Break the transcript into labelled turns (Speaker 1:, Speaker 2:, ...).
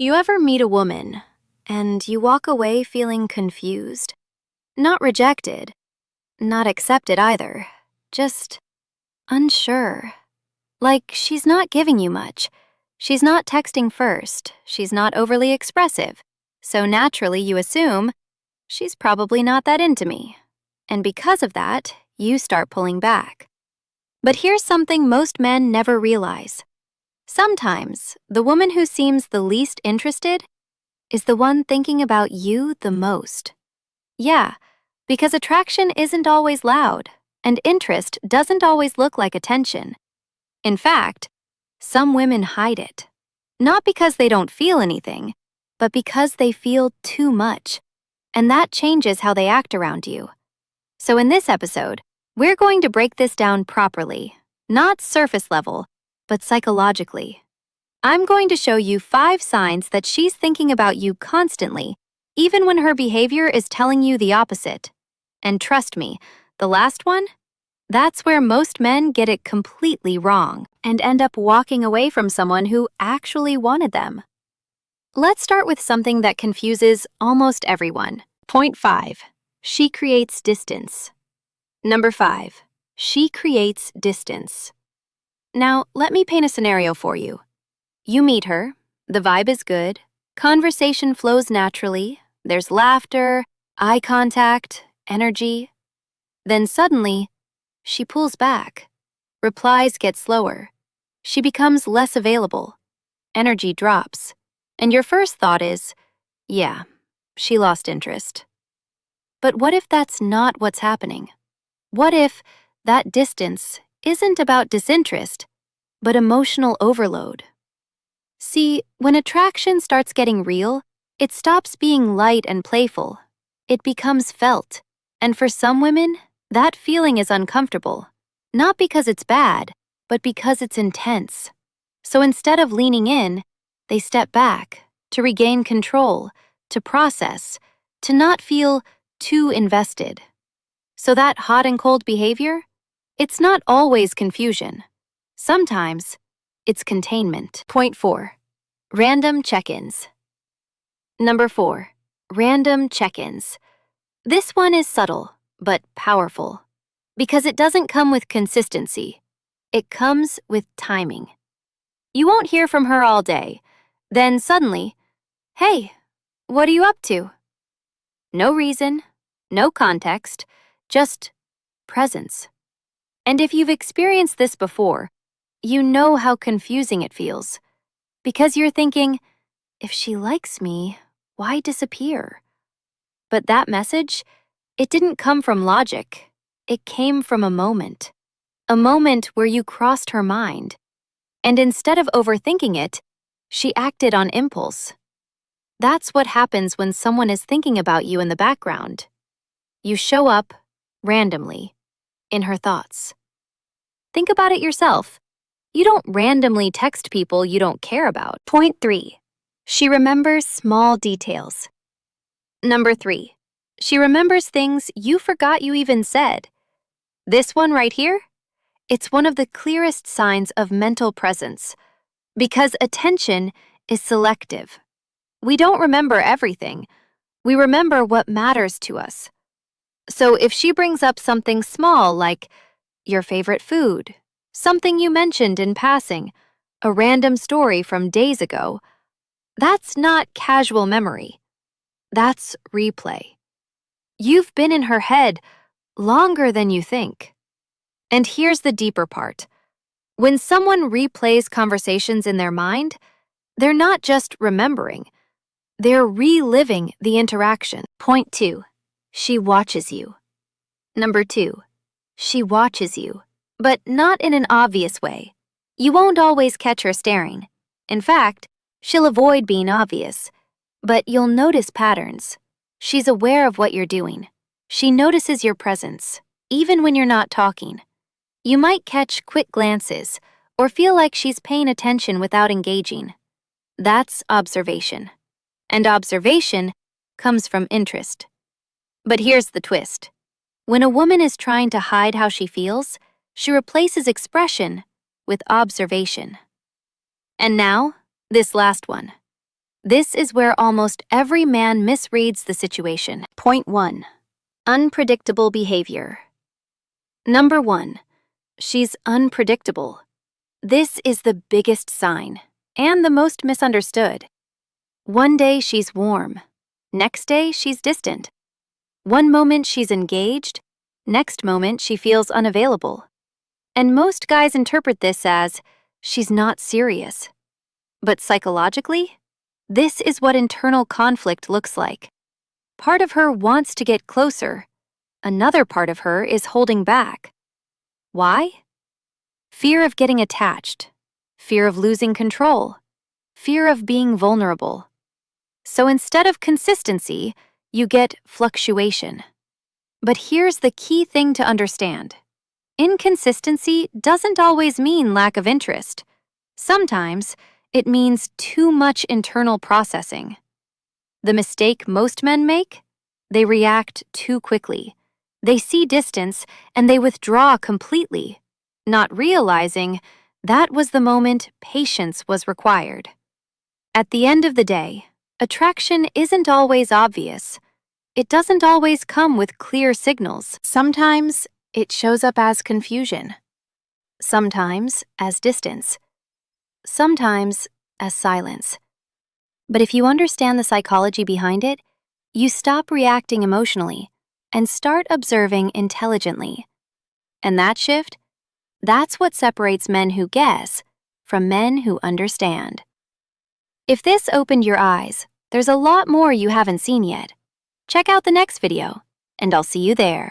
Speaker 1: You ever meet a woman and you walk away feeling confused? Not rejected, not accepted either, just unsure. Like she's not giving you much. She's not texting first. She's not overly expressive. So naturally you assume she's probably not that into me. And because of that, you start pulling back. But here's something most men never realize. Sometimes, the woman who seems the least interested is the one thinking about you the most. Yeah, because attraction isn't always loud, and interest doesn't always look like attention. In fact, some women hide it. Not because they don't feel anything, but because they feel too much, and that changes how they act around you. So in this episode, we're going to break this down properly, not surface level, but psychologically. I'm going to show you 5 signs that she's thinking about you constantly, even when her behavior is telling you the opposite. And trust me, the last one? That's where most men get it completely wrong and end up walking away from someone who actually wanted them. Let's start with something that confuses almost everyone. Point 5. She creates distance. Number 5. She creates distance. Now, let me paint a scenario for you. You meet her, the vibe is good, conversation flows naturally, there's laughter, eye contact, energy. Then suddenly, she pulls back. Replies get slower. She becomes less available. Energy drops. And your first thought is, yeah, she lost interest. But what if that's not what's happening? What if that distance isn't about disinterest, but emotional overload? See, when attraction starts getting real, it stops being light and playful. It becomes felt. And for some women, that feeling is uncomfortable. Not because it's bad, but because it's intense. So instead of leaning in, they step back to regain control, to process, to not feel too invested. So that hot and cold behavior, it's not always confusion. Sometimes, it's containment. Point 4. Random check-ins. Number 4. Random check-ins. This one is subtle, but powerful. Because it doesn't come with consistency. It comes with timing. You won't hear from her all day. Then suddenly, hey, what are you up to? No reason, no context, just presence. And if you've experienced this before, you know how confusing it feels. Because you're thinking, if she likes me, why disappear? But that message, it didn't come from logic. It came from a moment where you crossed her mind. And instead of overthinking it, she acted on impulse. That's what happens when someone is thinking about you in the background. You show up, randomly, in her thoughts. Think about it yourself. You don't randomly text people you don't care about. Point 3. She remembers small details. Number 3. She remembers things you forgot you even said. This one right here? It's one of the clearest signs of mental presence. Because attention is selective. We don't remember everything. We remember what matters to us. So if she brings up something small like your favorite food, something you mentioned in passing, a random story from days ago, that's not casual memory. That's replay. You've been in her head longer than you think. And here's the deeper part. When someone replays conversations in their mind, they're not just remembering, they're reliving the interaction. Point 2. She watches you. Number 2. She watches you, but not in an obvious way. You won't always catch her staring. In fact, she'll avoid being obvious, but you'll notice patterns. She's aware of what you're doing. She notices your presence, even when you're not talking. You might catch quick glances or feel like she's paying attention without engaging. That's observation. And observation comes from interest. But here's the twist. When a woman is trying to hide how she feels, she replaces expression with observation. And now, this last one. This is where almost every man misreads the situation. Point 1. Unpredictable behavior. Number 1. She's unpredictable. This is the biggest sign, and the most misunderstood. One day she's warm. Next day she's distant. One moment she's engaged. Next moment she feels unavailable. And most guys interpret this as, she's not serious. But psychologically, this is what internal conflict looks like. Part of her wants to get closer. Another part of her is holding back. Why? Fear of getting attached. Fear of losing control. Fear of being vulnerable. So instead of consistency, you get fluctuation. But here's the key thing to understand. Inconsistency doesn't always mean lack of interest. Sometimes it means too much internal processing. The mistake most men make? They react too quickly. They see distance and they withdraw completely, not realizing that was the moment patience was required. At the end of the day, attraction isn't always obvious. It doesn't always come with clear signals. Sometimes it shows up as confusion. Sometimes as distance. Sometimes as silence. But if you understand the psychology behind it, you stop reacting emotionally and start observing intelligently. And that shift, that's what separates men who guess from men who understand. If this opened your eyes, there's a lot more you haven't seen yet. Check out the next video, and I'll see you there.